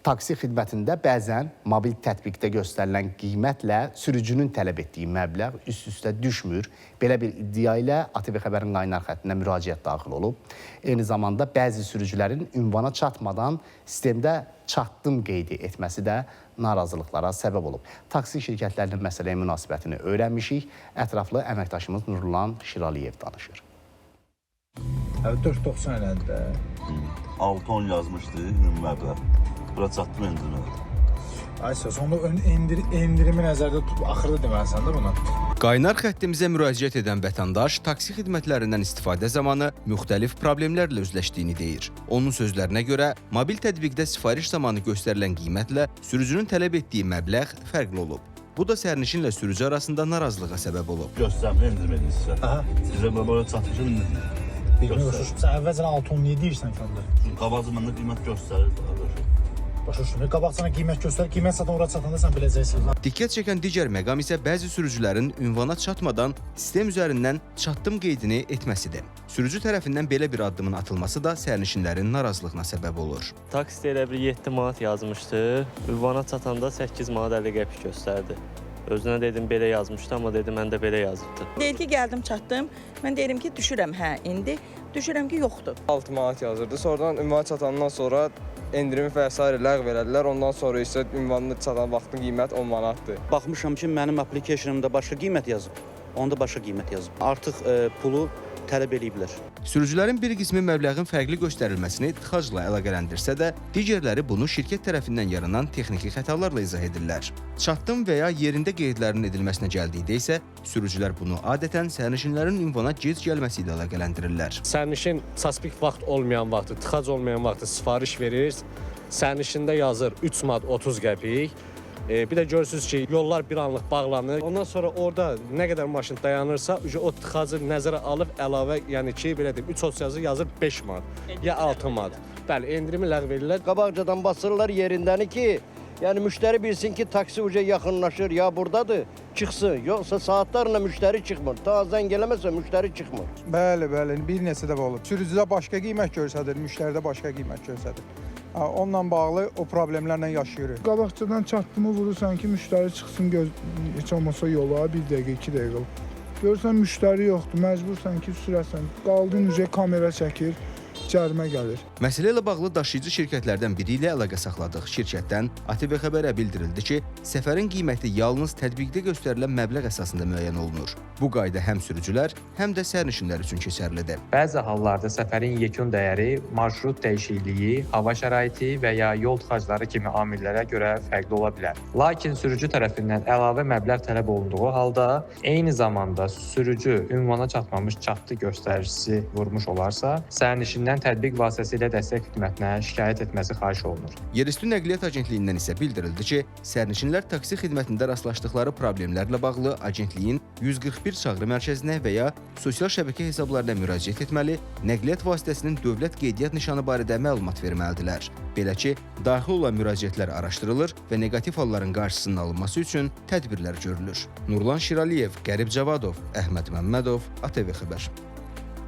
Taksi xidmətində bəzən mobil tətbiqdə göstərilən qiymətlə sürücünün tələb etdiyi məbləğ üst-üstə düşmür. Belə bir iddia ilə ATV Xəbərin qaynar xəttinə müraciət daxil olub. Eyni zamanda bəzi sürücülərin ünvana çatmadan sistemdə çatdım qeydi etməsi də narazılıqlara səbəb olub. Taksi şirkətlərinin məsələyə münasibətini öyrənmişik. Ətraflı əməkdaşımız Nurlan Şiraliyev danışır. 4.90 eləndə 6-10 yazmışdı ümumi məbləğ. Bura çatdım endirmədə. Aysa sonra endirimi nəzərdə tutub axırda deməlisən də buna. Qaynar xəttimizə müraciət edən vətəndaş taksi xidmətlərindən istifadə zamanı müxtəlif problemlərlə üzləşdiyini deyir. Onun sözlərinə görə, mobil tətbiqdə sifariş zamanı göstərilən qiymətlə sürücünün tələb etdiyi məbləğ fərqli olub. Bu da sərnişinlə sürücü arasında narazılığa səbəb olub. Göstərmə endirmədin sizə. Sizə bura çatmışım endirmədə. Bilmiyorum, sən əvvəlcə 6-10 deyirsən ki onda. Çünki qabaqcamanda qiymət göstərir. Başa düşdüm. Qabaqcana qiymət göstərir, qiymət satan ora çatanda sən biləcəksən. Diqqət çəkən digər məqam isə bəzi sürücülərin ünvana çatmadan sistem üzərindən çatdım qeydini etməsidir. Sürücü tərəfindən belə bir addımın atılması da sərnişinlərin narazılığına səbəb olur. Taksidə elə bir 7 manat yazmışdı, ünvana çatanda 8 manat 50 qəpik göstərdi. Özünə dedim belə yazmışdı, amma dedim mən də belə yazıbdı. Deyir ki, gəldim, çatdım. Mən deyirəm ki, düşürəm, indi. Düşürəm ki, yoxdur. 6 manat yazırdı. Sonradan ünvana çatandan sonra endirimi və s. ləğv elədilər. Ondan sonra isə ünvanına çatan vaxtın qiymət 10 manatdır. Baxmışam ki, mənim applicationımda başqa qiymət yazıb, onda başqa qiymət yazıb. Artıq pulu tələb eləyiblər. Sürücülərin bir qismi məbləğin fərqli göstərilməsini tıxacla əlaqələndirsə də, digərləri bunu şirkət tərəfindən yaranan texniki xətalarla izah edirlər. Çatdım və ya yerində qeydlərinin edilməsinə gəldikdə isə sürücülər bunu adətən sərnişinlərin ünvana gec gəlməsi ilə əlaqələndirirlər. Sərnişin çaspik vaxt olmayan vaxtı, tıxac olmayan vaxtı sifariş verir. Sərnişində yazır 3 manat 30 qəpik. Bir də görürsünüz ki, yollar bir anlıq bağlanır. Ondan sonra orada nə qədər maşın dayanırsa, o tıxacı nəzərə alıb əlavə, yəni ki, belə deyim, 3 yazır 5 manat ya 6 manat. Bəli, endirimi ləğv edirlər. Qabaqcadan basırlar yerindəni ki, yəni müştəri bilsin ki, taksi uca yaxınlaşır, ya buradadır, çıxsın. Yoxsa saatlarla müştəri çıxmır. Ta zəng eləməsə müştəri çıxmır. Bəli, bir neçə dəfə olub. Sürücüdə başqa qiymət göstərir, müştəridə başqa qiymət göstərir. Onunla bağlı o problemlərlə yaşayırıq. Qabaqcadan çatdımı vurursan ki, müştəri çıxsın, heç olmasa yola 1 dəqiqə, 2 dəqiqə. Görürsən müştəri yoxdur, məcbursan ki, sürəsən. Qaldın uca kamera çəkir, cərimə gəlir. Məsələ ilə bağlı daşıyıcı şirkətlərdən biri ilə əlaqə saxladıq. Şirkətdən ATV Xəbərə bildirildi ki, səfərin qiyməti yalnız tətbiqdə göstərilən məbləğ əsasında müəyyən olunur. Bu qayda həm sürücülər, həm də sərnişinlər üçün keçərlidir. Bəzi hallarda səfərin yekun dəyəri, marşrut dəyişikliyi, hava şəraiti və ya yol tıxacları kimi amillərə görə fərqli ola bilər. Lakin sürücü tərəfindən əlavə məbləğ tələb olunduğu halda, eyni zamanda sürücü ünvana çatmamış çatdı göstəricisi vurmuş olarsa, sərnişindən tətbiq vasitəsilə dəstək xidmətinə şikayət etməsi xahiş olunur. Yerüstü Nəqliyyat Agentliyindən isə bildirildi ki, sərnişinlər taksi xidmətində rastlaşdıqları problemlərlə bağlı agentliyin 141 çağrı mərkəzinə və ya sosial şəbəkə hesablarına müraciət etməli, nəqliyyat vasitəsinin dövlət qeydiyyat nişanı barədə məlumat verməlidirlər. Belə ki, daxil olan müraciətlər araşdırılır və neqativ halların qarşısının alınması üçün tədbirlər görülür. Nurlan Şiraliyev, Qərib Cavadov, Əhməd Məmmədov, ATV Xəbər.